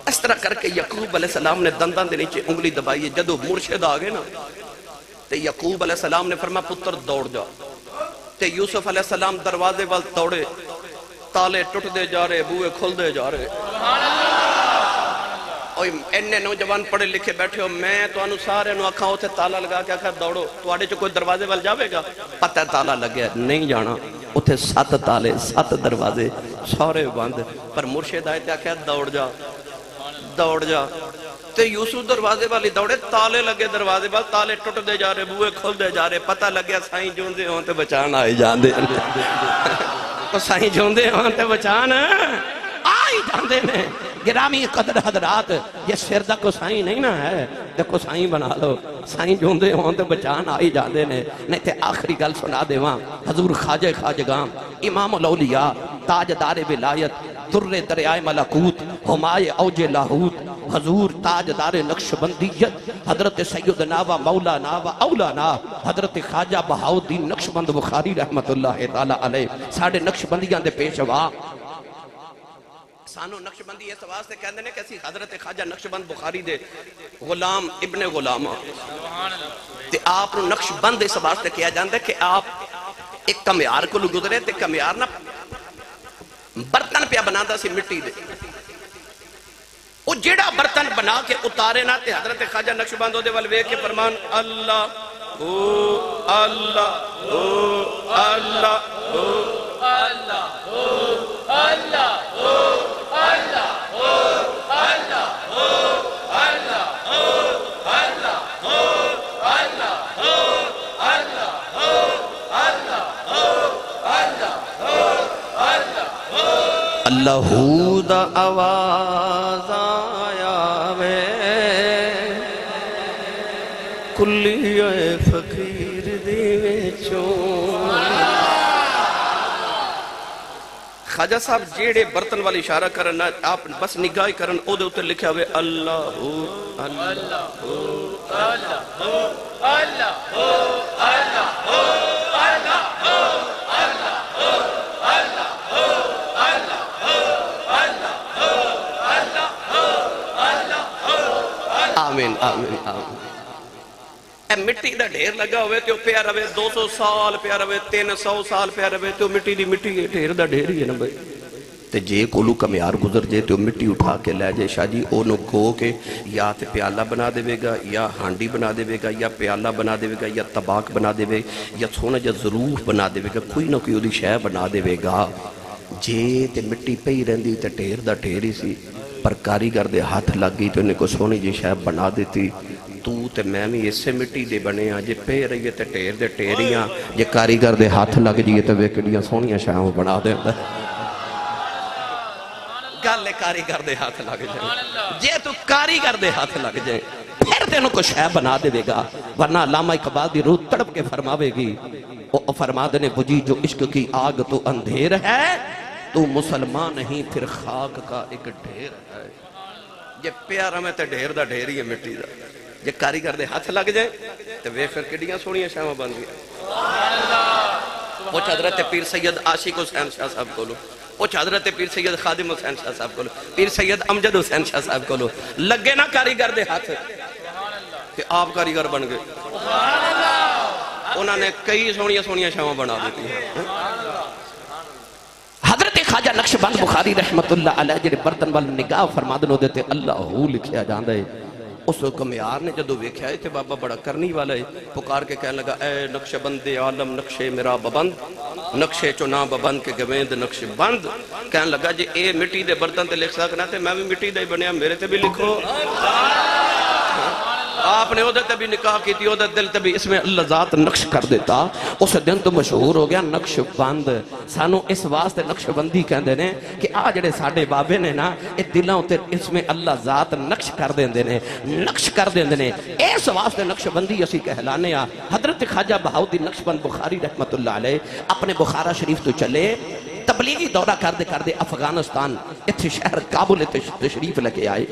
اس طرح کر کے یعقوب علیہ السلام نے دندان دے نیچے انگلی دبائی جدو مرشد آگے نا تے یعقوب علیہ السلام نے فرمایا پتر دوڑ جا تے یوسف علیہ السلام دروازے وال دوڑے تالے ٹوٹ دے جا رہے بوئے کھل دے جا رہے انہیں نوجوان پڑھے لکھے بیٹھے ہو میں تو انہوں سارے نو آکھاں ہوتے تالا لگا کے آکھا دوڑو تو آڑے جو کوئی دروازے وال جاوے گا پتہ تالا لگیا نہیں جانا اتھے 7 تالے 7 دروازے سارے بند پر مرشد آئے تے آکھا دوڑ جا تے یوسف دروازے والی دوڑے تالے لگے دروازے وال تالے ٹوٹ دے جا رہے بوئے کھل دے جا رہے پتہ لگیا سائیں جوندے ہوں تے بچان آئے جاندے تو سائیں جوندے ہوں تے بچان آئی جاندے نے گرامی قدر حضرات یہ سردہ کو سائیں نہیں نہ ہے دیکھو سائیں بنا لو سائیں جوندے ہوں تو بچان آئی جاندے نے نہیں تے آخری گل سنا دے وہاں حضور خواجہ خواجگام امام الاولیاء تاجدار ولایت در دریائے ملکوت ہمائے اوج لاہوت حضور تاجدار نقشبندیت حضرت سیدنا و مولانا و اولانا حضرت خواجہ بہاؤالدین نقشبند بخاری رحمت اللہ تعالی علیہ ساڑھے نقشبندیاں دے پیشوا سانو نقشبندی اس واسطے کہندے نے کہ اسی حضرت خواجہ نقشبند بخاری دے غلام ابن غلامہ تے آپ نو نقشبند اس واسطے کیا جاندے کہ آپ ایک کمیار کو گزرے تے کمیار نہ برتن پہ بناتا سی مٹی دے وہ جیڑا برتن بنا کے اتارے نہ تے حضرت خواجہ نقشبند دے والوے کے فرمان اللہ او اللہ او اللہ او اللہ او اللہ او اللہ دا آواز آیا وے کلی فقیر دی وچوں خواجہ صاحب جیڑے برتن والی اشارہ کرن آپ بس نگاہ کرن او دے اوتے لکھیا ہوئے اللہ اللہ آمین آمین آمین. اے مٹی دا ڈھیر لگا ہوئے تو پیا رہے 200 سال پیا رہے 300 سال پیا رہے تو مٹی دی مٹی ڈھیر دا ڈھیر ہی ہے نا بھائی. تے جے کولو کمیار گزر جے تو مٹی اٹھا کے لے جے شاہ جی اونو گو کے یا تے پیالہ بنا دے گا یا ہانڈی بنا دے گا یا پیالہ بنا دے گا یا طباق بنا دے گا یا سونا جا ظروف بنا دے گا کوئی نہ کوئی دی شے بنا دے گا. جے تے مٹی پئی رہندی تے ڈھیر دا ڈھیر ہی سی پر کاریگر دے ہاتھ لگ گئی تو انہیں کو سونی جی شاہ بنا دیتی. تو تے میں بھی اس سے مٹی دے بنے ہیں جے پہ رہی ہے تے ٹیر دے ٹیریاں جے کاریگر دے ہاتھ لگ جیے تے ویکڑیاں سونیاں شاہوں بنا دے گالے کاریگر دے ہاتھ لگ جائیں جے تو کاریگر دے ہاتھ لگ جائیں پھر تینوں کو شاہ بنا دے گا. ورنہ علامہ اقبال دی روح تڑپ کے فرماوے گی وہ فرما دے بجھی جو عشق کی آگ تو اندھیر ہے تو مسلمان نہیں پھر خاک کا ایک ڈھیر ہے. یہ پیارا میں تے ڈھیر دا ڈھیر ہی ہے مٹی دا. یہ کاریگر دے ہاتھ لگ جائیں تو وہ پھر کڑیاں سونیاں شاہاں بن گیا. وہ حضرت پیر سید عاشق حسین شاہ صاحب کو لو وہ حضرت پیر سید خادم حسین شاہ صاحب کو لو پیر سید امجد حسین شاہ صاحب کو لو لگے نا کاریگر دے ہاتھ کہ آپ کاریگر بن گئے. انہوں نے کئی سونیاں سونیاں شاہاں بنا دیتی ہیں. حضرت خواجہ نقشبند بخاری رحمت اللہ علیہ جنہیں برتن والا نگاہ فرما دنوں دیتے اللہ ہو لکھیا جاندہ ہے. اس کمیار نے جدو ویکھیا ہے تھے بابا بڑا کرنی والا ہے پکار کے کہنے لگا اے نقش بند عالم نقشے میرا ببند نقشے چنا ببند کے گویند نقش بند. کہنے لگا جی اے مٹی دے برتن تے لکھ سکنا تے میں بھی مٹی دے بنیا میرے تے بھی لکھو. آپ نے عہدہ تے بھی نکاح کی تھی عہدہ دل تے بھی اس میں اللہ ذات نقش کر دیتا. اس دن تو مشہور ہو گیا نقش بند. سانو اس واسطے نقش بندی کہندے نے کہ آجڑے ساڑھے بابے نے نا اس دلوں تے اس میں اللہ ذات نقش کر دیندے نے نقش کر دیندے نے. اس واسطے نقش بندی اسی کہلانے آ. حضرت خواجہ بہاؤالدین نقشبند بخاری رحمت اللہ علیہ اپنے بخارا شریف تو چلے تبلیغی دورہ کر دے افغانستان اتھے شہر کابل تشریف لگے آئے.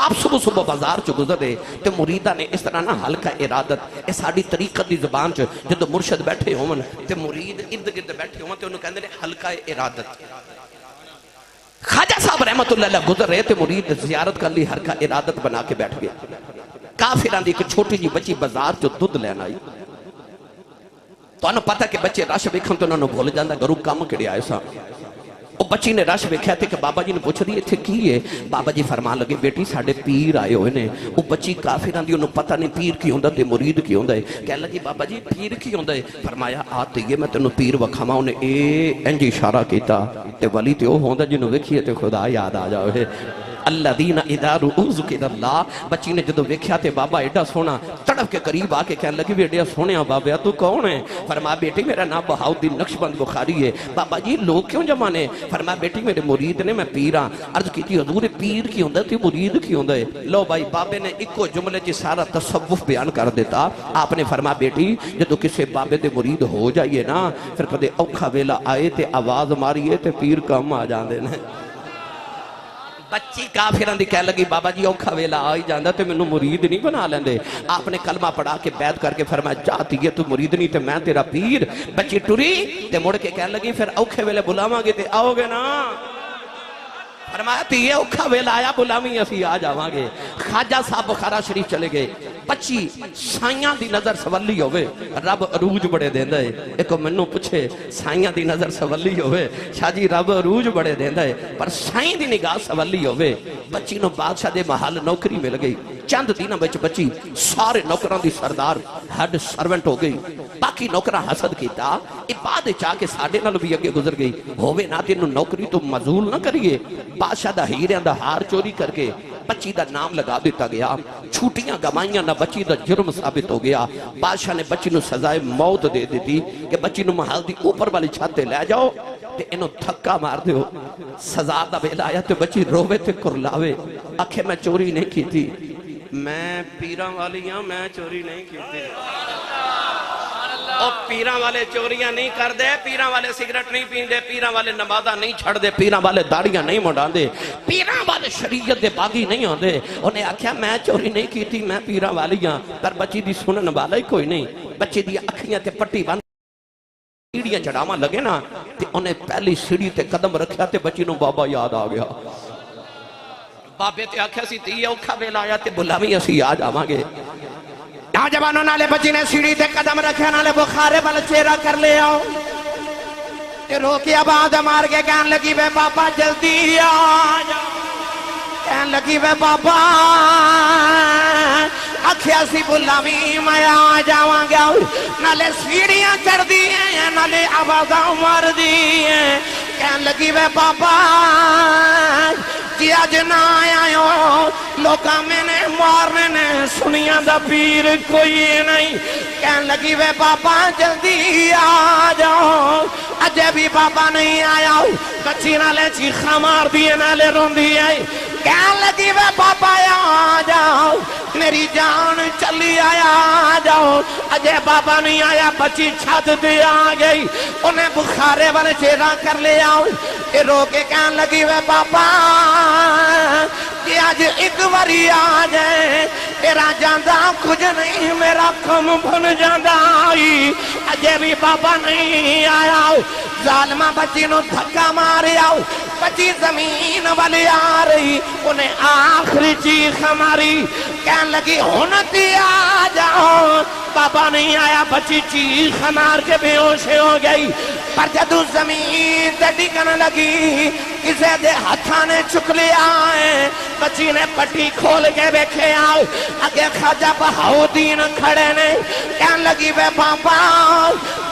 آپ صبح صبح بازار چو گزر رہے تے مریدہ نے اس طرح نا حلقہ ارادت اس ساڑھی طریقت دی زبان چو جدو مرشد بیٹھے ہومن تے مرید ارد گرد بیٹھے ہومن تے انہوں کہندے نے حلقہ ارادت. خواجہ صاحب رحمت اللہ علیہ گزر رہے تے مرید زیارت کر لی حلقہ ارادت بنا کے بیٹھ گئے. کافران دی ایک چھوٹی جی بچی بازار چو دودھ لینا آئی تو انہوں پتا کہ بچے رش بکھن تو انہوں بھول جاندہ گروہ کام کڑی آئے سا. وہ بچی نے رش بکھیا تھے کہ بابا جی نے پوچھ دی تھے کی ہے. بابا جی فرمان لگے بیٹی ساڑھے پیر آئے ہوئے نے. وہ بچی کافران دی انہوں پتہ نہیں پیر کی ہوندہ تے مرید کی ہوندہ ہے. کہہ لگی بابا جی پیر کی ہوندہ ہے. فرمایا آتے یہ میں تنہوں پیر وکھاما انہیں اے انجی اشارہ کیتا تے ولی تے وہ ہوندہ جنہوں وکھیے تے خدا یاد آ جاؤ ہے. الذین اذا رؤوا ذکر اللہ. بچی نے جدو ویکھیا تے بابا ایڈا سونا تڑپ کے قریب آ کے کہنے لگی بیٹیا سونے بابا تو کون ہے. فرمایا بیٹی میرا نام بہاؤالدین نقشبند بخاری ہے. بابا جی لوگ کیوں جمع نے. فرمایا بیٹی میرے مرید نے میں پیر ہاں. عرض کی تھی حضور پیر کی ہوندہ تھی مرید کی ہوندہ ہے. لو بھائی بابے نے ایکو جملے چی سارا تصوف بیان کر دیتا. آپ نے فرمایا بیٹی جدو کسے بابے دے مرید ہو جائیے نا پھر کدے اوکھا ویلا آئے تے آواز ماریے تے پیر کم آ جاندے نے. بچی کافران دی کہہ لگی بابا جی اوکھا ویلا آئی جاندہ تے میں مرید نہیں بنا لیندے. آپ نے کلمہ پڑھا کے بیعت کر کے فرمایا جاتی ہے تو مرید نہیں تے میں تیرا پیر. بچی ٹری تے مڑ کے کہہ لگی پھر اوکھے ویلے بلاواں گے تے آؤ گے نا. فرمایا تی یہ اوکھا ویلا آیا بلاویں اسی آ جاواں گے. خواجہ صاحب بخارا شریف چلے گئے. بچی سائیاں دی نظر سولی ہوئے رب عروج بڑے دیندہ ہے. ایک منوں پوچھے سائیاں دی نظر سولی ہوئے شاہ جی رب عروج بڑے دیندہ ہے پر سائیں دی نگاہ سولی ہوئے. بچی نو بادشاہ دے محل نوکری مل گئی. چند دینہ بچ بچی سارے نوکران دی سردار ہیڈ سرونٹ ہو گئی. باقی نوکران حسد کیتا عباد چاہ کے ساڑھے نال بھی اگے گزر گئی. ہوئے نا تینوں نوکری تو مزول نہ کریے. بادشاہ دا ہیریاں دا ہار چوری کر کے بچی دا نام لگا دیتا گیا. چھوٹیاں گمائیاں نہ بچی دا جرم ثابت ہو گیا. بادشاہ نے بچی نو سزائے موت دے دیتی کہ بچی نو محل دی اوپر والی چھاتے لے جاؤ تے انہوں تھکا مار دیو. سزا دا بیلا آیا تو بچی روے تے کرلاوے آکھے میں چوری نہیں کی تھی. میں پیران والی ہاں میں چوری نہیں کی تھی. او پیراں والے چوریاں نہیں کر دے، پیراں والے سگریٹ نہیں پین دے، پیراں والے نمازاں نہیں چھڑ دے، پیراں والے داڑیاں نہیں مڈان دے، پیراں والے شریعت دے باغی نہیں ہوندے۔ انہیں آکھیا میں چوری نہیں کیتی، میں پیراں والی ہاں، پر بچی دی سنن والا ہی کوئی نہیں۔ بچی دی اکھیاں تے پٹی بند سیڑیاں چڑھاواں لگے نا تے انہیں پہلی سیڑھی تے قدم رکھیا تے بچی نو بابا یاد آ گیا۔ بابے تے آکھیا سی تی اوکھا ویلا آیا تے بلاویں اسی آ جاواں گے۔ نوجوانوں نالے بچی نے سیڑھی تے قدم رکھیا نالے بخارے والا چہرہ کر لے آؤ تے روکیا بعد مار کے کہن لگی وے بابا جلدی آ جا، کہن لگی وے بابا آکھیا سی بلاویں میں آ جاواں گا، نالے سیڑھیاں چڑھ دی ہیں نالے آوازاں مار دی ہیں، کہن لگی وے بابا جی آج نہ آیا ہو لوکاں میں نے مارنے نے سنیاں دا پیر کوئی نہیں، کہن لگی وے بابا جلدی آ جاؤ، اجے بھی بابا نہیں آیا ہو، بچی نالے چیخا مار دیئے نالے رون دیئے، کہن لگی وے بابا آ جاؤ میری جان چلی آیا جاؤ، اجے بابا نہیں آیا، بچی چھت دے آ گئی، انہیں بخارے والے چہرہ کر لے آؤ، یہ رو کے کہن لگی وے بابا کہ آج ایک واری آ جائے تیرا جاندہ کچھ نہیں میرا کم بن جاندہ آئی، اجے بھی بابا نہیں آیا، ظالمہ بچی نو دھکا مارے آؤ، بچی زمین والے آ رہی، انہیں آخری چیخ ہماری، کہن لگی ہونتی آ جاؤ، بابا نہیں آیا، بچی چیخ مار کے بے ہوش ہو گئی، پر جدو زمین تے ڈگن لگی کسے دے ہتھاں نے چک لیا ہے، بچی نے پٹی کھول کے بیکھے آؤ، اگے خواجہ بہاؤدین کھڑے نے، کہن لگی وے بابا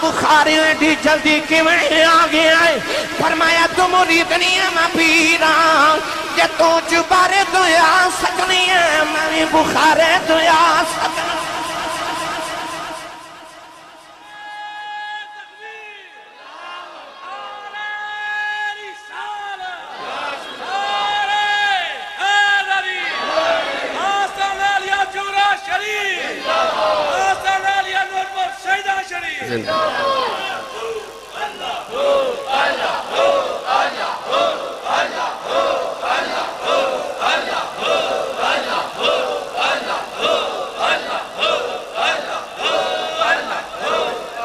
بخاری ایڈی جلدی کیویں آ گیا ہے، فرمایا تو مرید نہیں ہے میں پیراں، جے تو چبارے تو آ سکنی ہے میں بخارے تو آ سکنی۔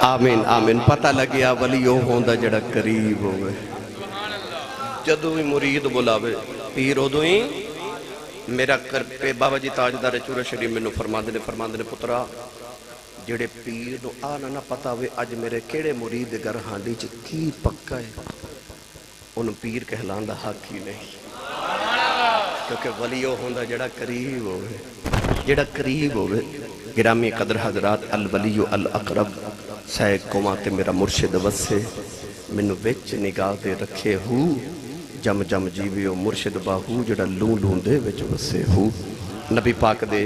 آمین آمین، پتہ لگیا ولیو ہوندہ جڑا قریب ہوئے، جدو ہی مرید بلاوے پیر ہو دوئیں میرا پہ بابا جی تاجدار چورہ شریف میں فرماندے نے پترا جڑے پیر نو آنا نہ پتا ہوئے آج میرے کیڑے مرید گر ہانڈی چ کی پکا ہے ان پیر کہلاندہ حق ہی نہیں، کیونکہ ولیو ہوندہ جڑا قریب ہوئے، گرامی قدر حضرات الولیو الاقرب سائے قومات میرا مرشد وسے منو وچ نگاہ دے رکھے ہو جم جم جیویو مرشد باہو جڑا لون لون دے وچ وسے ہو، نبی پاک دے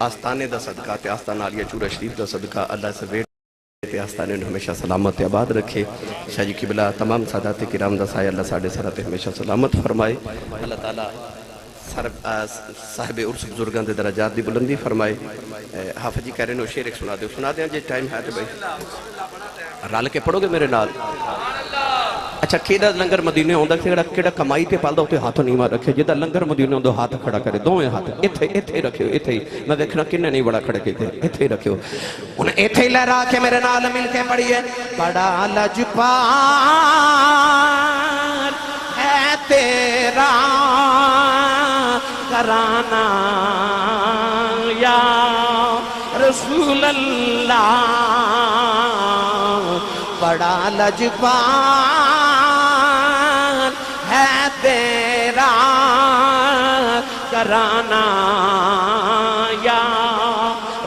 آستانے دا صدقہ تے آستان عالیہ چورہ شریف دا صدقہ اللہ سے ویٹ تے آستانے انہوں ہمیشہ سلامت آباد رکھے، شاہ جی قبلہ تمام سادات کرام دا سایہ اللہ ساڑھے سرات ہمیشہ سلامت فرمائے، اللہ تعالیٰ صاحب عرص بزرگان دے درجات دی بلندی فرمائے۔ حافظ جی کہہ رہے ہیں شیر ایک سنا دیں جی ٹائم ہے تو بھائی رال کے پڑھو گے میرے نال۔ اچھا کیڑا لنگر مدینے ہوندہ کیڑا کمائی تے پالدہ ہوتے ہاتھوں نیمہ رکھے جدہ لنگر مدینے ہوندہ ہاتھ کھڑا کرے دوئے ہاتھ ایتھے رکھے ایتھے میں دیکھنا کننے نہیں بڑا کھڑے کیتے ایتھے رکھے انہیں ایتھے لہرا کے میرے نال مل کے پڑھئے، بڑا لجپال ہے تیرا کرانا یا رسول اللہ، بڑا لجپال ہے تیرا کرانا یا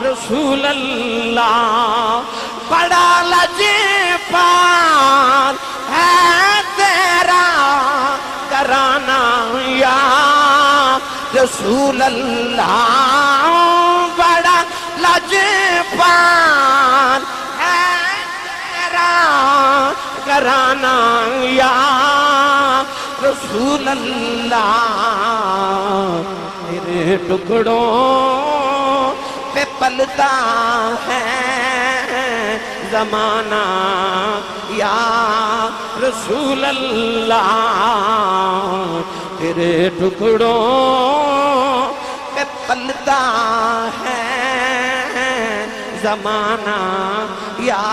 رسول اللہ، بڑا لجپال ہے تیرا کرانا یا رسول اللہ، بڑا لجپال ہے تیرا کرانا یا رسول اللہ، تیرے ٹکڑوں پہ پلتا ہے زمانہ یا رسول اللہ، تیرے ٹکڑوں پہ پلتا ہے زمانہ یا